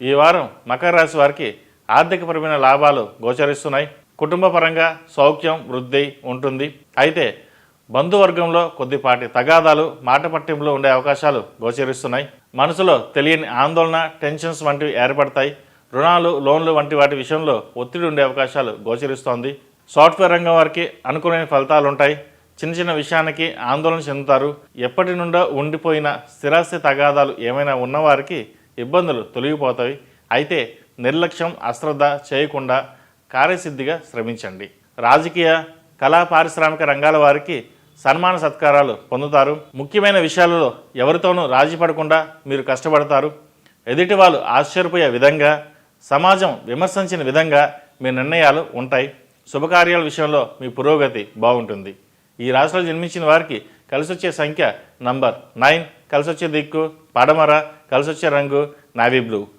ఈ వారం మకర రాశి వారికి ఆర్థికపరమైన లాభాలు గోచరిస్తున్నాయి. కుటుంబ పరంగా సౌఖ్యం వృద్ధి ఉంటుంది. అయితే బంధువర్గంలో కొద్దిపాటి తగాదాలు మాట పట్టింపులు ఉండే అవకాశాలు గోచరిస్తున్నాయి. మనసులో తెలియని ఆందోళన టెన్షన్స్ వంటివి ఏర్పడతాయి. రుణాలు లోన్లు వంటి వాటి విషయంలో ఒత్తిడి ఉండే అవకాశాలు గోచరిస్తోంది. సాఫ్ట్వేర్ రంగం వారికి అనుకూలమైన ఫలితాలు ఉంటాయి. చిన్న చిన్న విషయానికి ఆందోళన చెందుతారు. ఎప్పటి నుండో ఉండిపోయిన స్థిరాస్తి తగాదాలు ఏమైనా ఉన్నవారికి ఇబ్బందులు తొలగిపోతాయి. అయితే నిర్లక్ష్యం అశ్రద్ధ చేయకుండా కార్యసిద్ధిగా శ్రమించండి. రాజకీయ కళా పారిశ్రామిక రంగాల వారికి సన్మాన సత్కారాలు పొందుతారు. ముఖ్యమైన విషయాలలో ఎవరితోనూ రాజీ పడకుండా మీరు కష్టపడతారు. ఎదుటి వాళ్ళు ఆశ్చర్యపోయే విధంగా సమాజం విమర్శించిన విధంగా మీ నిర్ణయాలు ఉంటాయి. శుభకార్యాల విషయంలో మీ పురోగతి బాగుంటుంది. ఈ రాశిలో జన్మించిన వారికి కలిసొచ్చే సంఖ్య నంబర్ 9, కలిసొచ్చే దిక్కు పడమర, కలిసొచ్చే రంగు నావీ బ్లూ.